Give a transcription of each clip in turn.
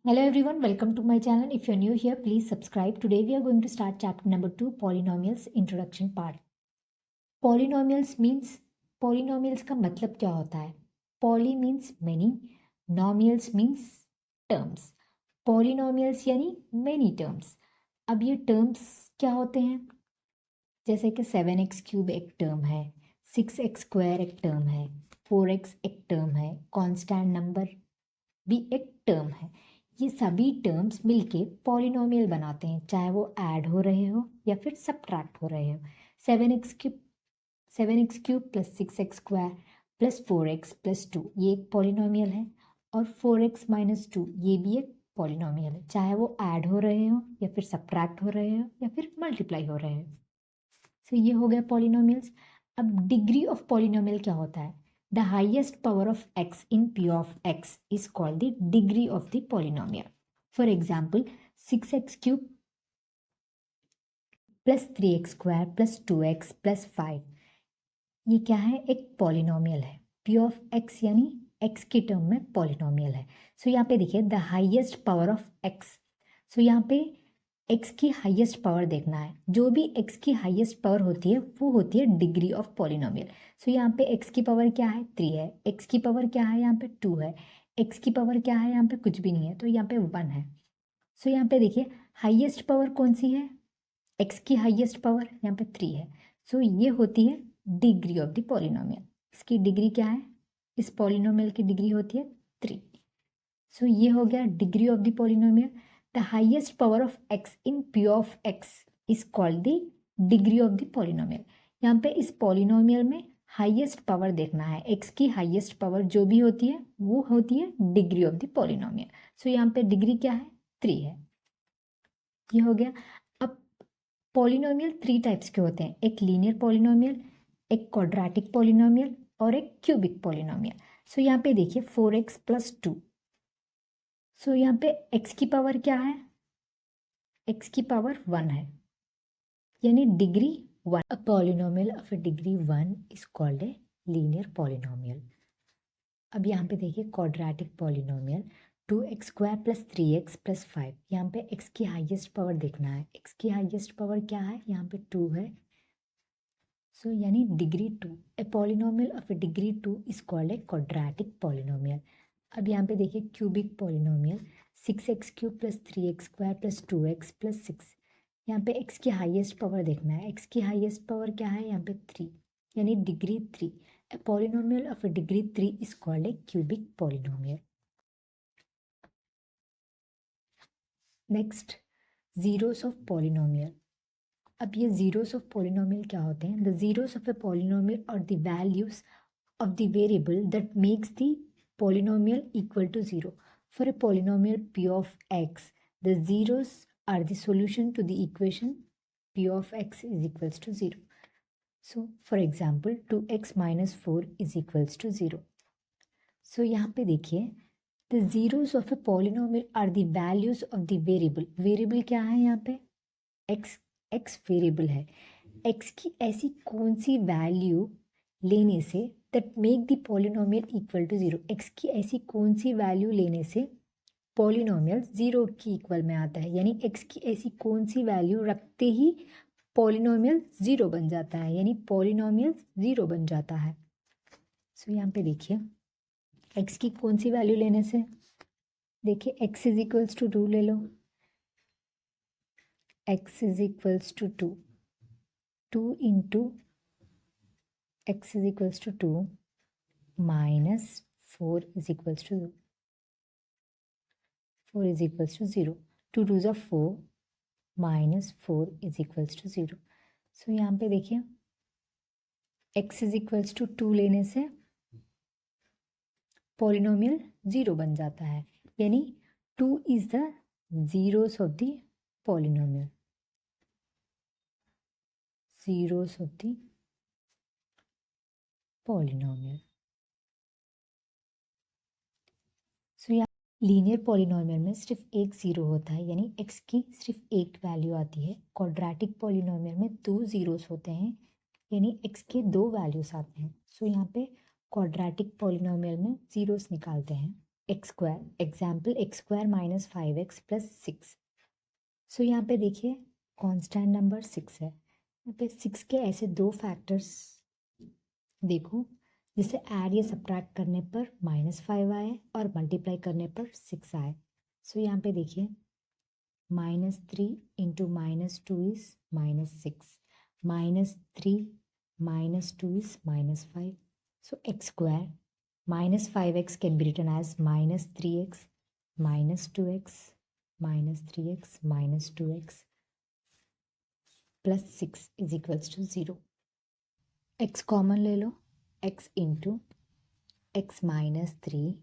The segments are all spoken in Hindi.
Hello everyone, welcome to my channel. If you're new here, please subscribe. Today we are going to start chapter number 2, Polynomials Introduction Part. Polynomials का मतलब क्या होता है? Poly means many, nomials means terms. Polynomials यानी many terms. अब ये terms क्या होते हैं? जैसे कि 7x क्यूब एक टर्म है, 6x स्क्वायर एक टर्म है, 4x एक टर्म है, कांस्टेंट नंबर भी एक टर्म है. ये सभी टर्म्स मिलके पॉलिनोमियल बनाते हैं, चाहे वो ऐड हो रहे हो या फिर सब्ट्रैक्ट हो रहे हो. 7x cube plus 6x square plus 4x plus 2 ये एक पॉलिनोमियल है, और 4x माइनस 2 ये भी एक पॉलिनोमियल है, चाहे वो ऐड हो रहे हो या फिर सब्ट्रैक्ट हो रहे हो या फिर मल्टीप्लाई हो रहे हो. सो ये हो गया पॉलिनोमियल्स. अब डिग्री ऑफ पॉलिनोमियल क्या होता है? The highest power of x in P of x is called the degree of the polynomial. For example, 6x cube plus 3x square plus 2x plus 5 ये क्या है? एक पॉलिनोमियल है. P of x यानी x की टर्म में पॉलिनोमियल है. सो यहाँ पे देखिए the highest power of x. सो यहाँ पे x की हाईएस्ट पावर देखना है. जो भी x की हाईएस्ट पावर होती है वो होती है डिग्री ऑफ पॉलिनोमियल. सो यहाँ पे x की पावर क्या है? 3 है. x की पावर क्या है? यहाँ पे 2 है. x की पावर क्या है? यहाँ पे कुछ भी नहीं है, तो यहाँ पे 1 है. सो यहाँ पे देखिए हाईएस्ट पावर कौन सी है? x की हाईएस्ट पावर यहाँ पे 3 है. सो ये होती है डिग्री ऑफ द पॉलिनोमियल. इसकी डिग्री क्या है? इस पॉलिनोमियल की डिग्री होती है 3. सो ये हो गया degree of the polynomial. The highest power of x in P of x is called the degree of the polynomial. यहाँ पे इस पॉलिनोमियल में हाईएस्ट पावर देखना है. x की हाईएस्ट पावर जो भी होती है वो होती है degree of the polynomial. So यहाँ पे डिग्री क्या है? 3 है. ये हो गया. अब पॉलिनोमियल 3 टाइप्स के होते हैं. एक लीनियर पॉलिनोमियल, एक क्वाड्रेटिक पॉलिनोमियल और एक क्यूबिक पॉलिनोमियल. सो यहाँ पे देखिए 4x प्लस 2. सो यहाँ पे x की पावर क्या है? x की पावर 1 है, यानी degree 1. A polynomial of a degree 1 is called a linear polynomial. अब यहाँ पे देखिए quadratic polynomial 2x square plus 3x plus 5. यहाँ पे x की हाईएस्ट पावर देखना है. x की हाईएस्ट पावर क्या है? यहाँ पे 2 है. सो यानी degree 2. A polynomial of a degree 2 is called a quadratic polynomial. अब यहाँ पे देखिए cubic polynomial 6x cube plus 3x square plus 2x plus 6. यहाँ पे x की हाईएस्ट पावर देखना है. x की हाईएस्ट पावर क्या है? यहाँ पे 3, यानी degree 3. A polynomial of a degree 3 is called a cubic polynomial. Next, zeros of polynomial. अब ये जीरोस ऑफ पॉलिनोमियल क्या होते हैं? The zeros of a polynomial और the values of the variable that makes the polynomial equal to 0. For a polynomial p of x, the zeros are the solution to the equation p of x is equals to 0. So, for example, 2x minus 4 is equals to 0. So, यहाँ पे देखिए the zeros of a polynomial are the values of the variable. Variable क्या है यहाँ पे? x वेरिएबल है. x की ऐसी कौन सी वैल्यू लेने से that make the polynomial equal to 0. x की ऐसी कौन सी वैल्यू लेने से पॉलिनोमियल 0 की इक्वल में आता है, यानी x की ऐसी कौन सी वैल्यू रखते ही पॉलिनोमियल 0 बन जाता है, यानी पॉलिनोमियल 0 बन जाता है. सो यहाँ पे देखिए x की कौन सी वैल्यू लेने से, देखिए x इज इक्वल्स टू 2 ले लो. x is equals to 2. 2 into x is equals to 2 minus 4 is equals to 0. 2 2s are 4 minus 4 is equals to 0. So यहाँ पे देखिए x is equals to 2 लेने से पॉलिनोमियल 0 बन जाता है, यानी 2 is the zeros of the polynomial. Zeros of the polynomial. So यहाँ लीनियर पॉलिनोमियल में सिर्फ एक ज़ीरो होता है, यानी x की सिर्फ एक वैल्यू आती है. क्वाड्रेटिक पॉलिनोमियल में 2 ज़ीरोस होते हैं, यानी x के 2 वैल्यूज आते हैं. सो यहाँ पे क्वाड्रेटिक पॉलिनोमियल में ज़ीरोस निकालते हैं. X square, example x square minus 5x plus 6। सो यहाँ पे देखिए कांस्टेंट नंबर 6 है, यहाँ पे 6 के ऐसे दो फैक्टर्स देखो जिसे ऐड या सब्ट्रैक्ट करने पर -5 आए और मल्टीप्लाई करने पर 6 आए। सो यहाँ पे देखिए -3 into -2 is -6, -3 -2 is -5. So x square -5x can be written as -3x -2x -3x -2x plus 6 is equals to 0. x common ले लो, x इंटू x -3,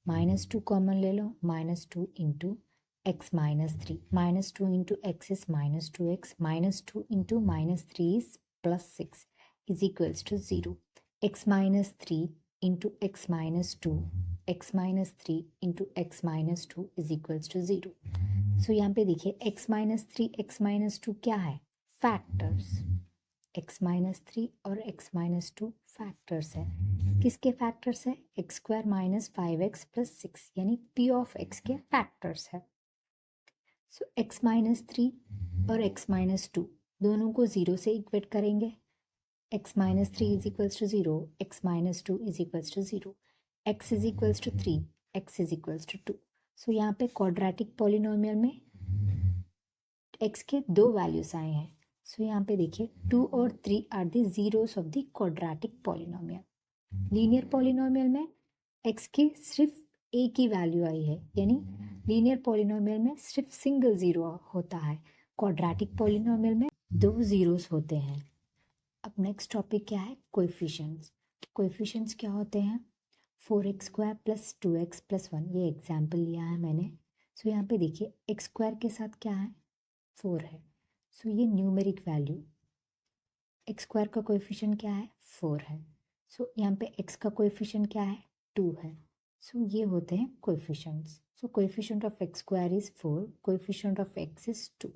-2 कॉमन ले लो, -2 into x -3, -2 into x is -2x, -2 into -3 is +6 is equals to 0. x -3 into x -2, x -3 into x -2 is equals to 0. So यहाँ पे देखिए x -3 x -2 क्या है, फैक्टर्स। x -3 और x -2 फैक्टर्स है। किसके फैक्टर्स है, एक्स स्क्वायर -5x प्लस 6 यानी p ऑफ x के फैक्टर्स है। सो x -3 और x -2 दोनों को 0 से इक्वेट करेंगे। x -3 is equals to 0, x -2 is equals to 0, x is equals to 3, x is equals to 2। So यहाँ पे क्वाड्रेटिक पॉलिनोमियल में x के दो वैल्यूज आए हैं। सो यहाँ पे देखिए 2 और 3 are the zeros of the quadratic polynomial. Linear polynomial में x की सिर्फ एक ही वैल्यू आई है, यानी लीनियर पॉलिनोमियल में सिर्फ सिंगल जीरो होता है, क्वाड्रेटिक पॉलिनोमियल में दो जीरोस होते हैं। अब नेक्स्ट टॉपिक क्या है, कोएफिशिएंट्स। कोएफिशिएंट्स क्या होते हैं, 4x square plus 2x plus 1, ये एग्जाम्पल लिया है मैंने। सो यहाँ पे देखिए एक्स स्क्वायर के साथ क्या है, 4 है। सो ये न्यूमेरिक वैल्यू, एक्स स्क्वायर का कोएफिशिएंट क्या है, 4 है। सो यहाँ पे x का कोएफिशिएंट क्या है, 2 है। सो ये होते हैं coefficients. So coefficient of x square is 4, coefficient of x is 2।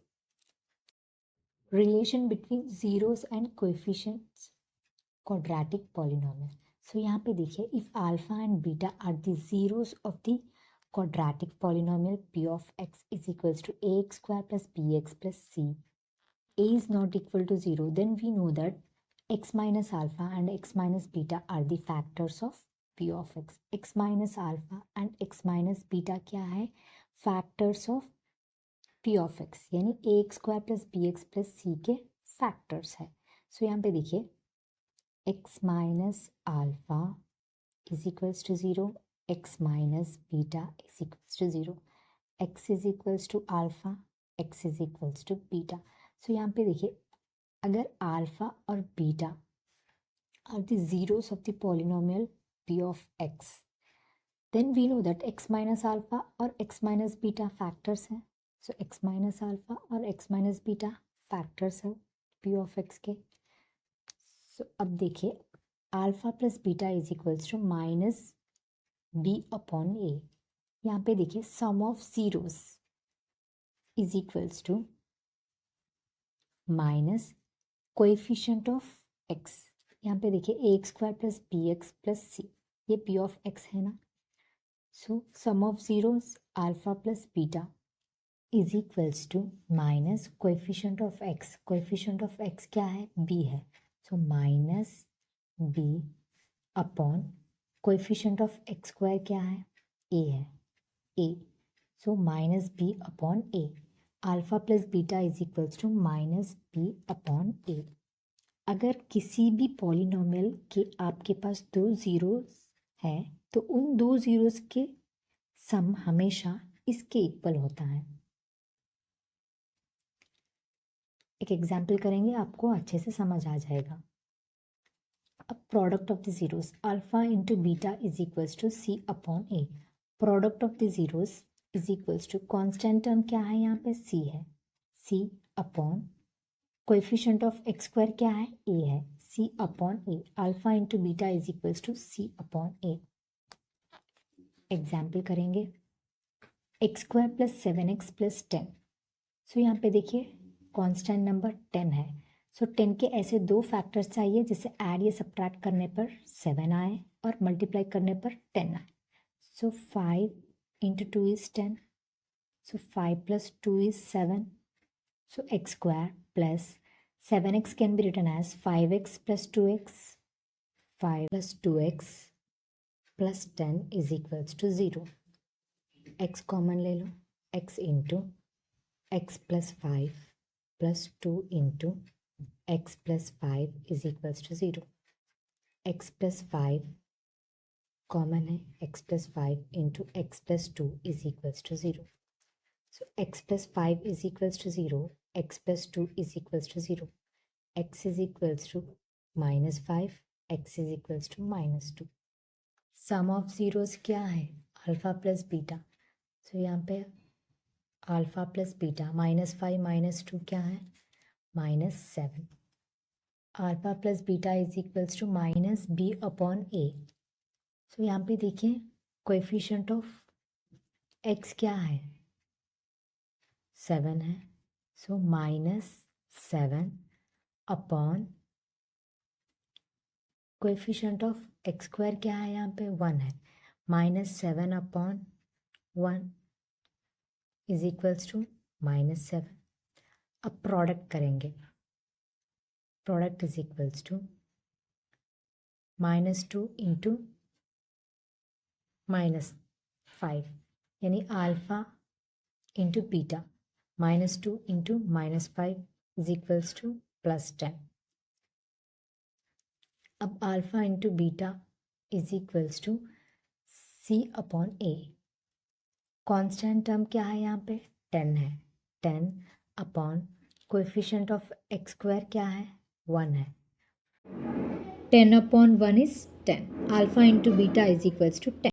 Relation between zeros and coefficients quadratic polynomial. So यहाँ पे देखिए if alpha and beta are the zeros of the quadratic polynomial p of x is equals to ax square plus bx plus c, a is not equal to 0, then we know that x minus alpha and x minus beta are the factors of p of x. x minus alpha and x minus beta क्या है, factors of p of x, यानी ax square plus bx plus c के factors है। so यहाँ पे देखिए x minus alpha is equals to 0, x minus beta is equals to 0, x is equals to alpha, x is equals to beta. So यहाँ पे देखिए अगर alpha और beta are the zeros of the polynomial p of x, then we know that x minus alpha और x minus beta factors हैं। So x minus alpha और x minus beta factors हैं p of x के। So अब देखिए alpha plus beta is equals to minus b upon a। यहाँ पे देखिए sum of zeros is equals to minus coefficient of x। यहाँ पे देखिए a x square plus b x plus c, ये p ऑफ x है ना। So sum of zeros alpha plus beta is equals to minus coefficient of x। Coefficient of x क्या है, b है। So minus b upon coefficient of x square क्या है, a है, a। So minus b upon a, alpha plus beta is equals to minus b upon a। अगर किसी भी पॉलिनोमियल के आपके पास दो जीरोस हैं तो उन दो जीरोस के सम हमेशा इसके इक्वल होता है। एक एग्जाम्पल करेंगे, आपको अच्छे से समझ आ जाएगा। अब product of the zeros alpha into beta is equals to c upon a. Product of the zeros is equals to constant term क्या है, यहाँ पे c है, c upon coefficient of x square क्या है, a है, c upon a। Alpha into beta is equals to c upon a। Example करेंगे, x square plus 7x plus 10। So यहाँ पे देखिए कांस्टेंट नंबर 10 है। सो 10 के ऐसे दो फैक्टर्स चाहिए जिसे ऐड या सब्ट्रैक्ट करने पर 7 आए और मल्टीप्लाई करने पर 10 आए। So 5 into 2 is 10. So 5 plus 2 is 7. So x square plus 7x can be written as 5x plus 2x. 5 plus 2x plus 10 is equals to 0. x common ले लो, x into x plus 5 plus 2 into x plus 5 is equals to 0. x plus 5 common है, x plus 5 into x plus 2 is equals to 0. So x plus 5 is equals to 0, x plus 2 is equals to 0. x is equals to minus 5, x is equals to minus 2. Sum of zeros क्या है? Alpha plus beta. सो यहाँ पे अल्फ़ा प्लस बीटा -5 -2 क्या है? -7. Alpha plus beta is equals to -b/a. So यहाँ पे देखिए कोएफिशिएंट ऑफ x क्या है? 7 है. सो -7 upon coefficient of x square क्या है? यहाँ पे 1 है. -7 अपॉन 1 इज इक्वल्स टू -7. अब प्रोडक्ट करेंगे. Product is equals to -2 into -5 यानी alpha into beta. -2 into -5 is equals to +10. अब alpha into beta is equals to c/a. Constant term क्या है यहाँ पे? 10 है. 10 upon coefficient of x square क्या है? 1 है. 10 upon 1 is 10. Alpha into beta is equals to 10.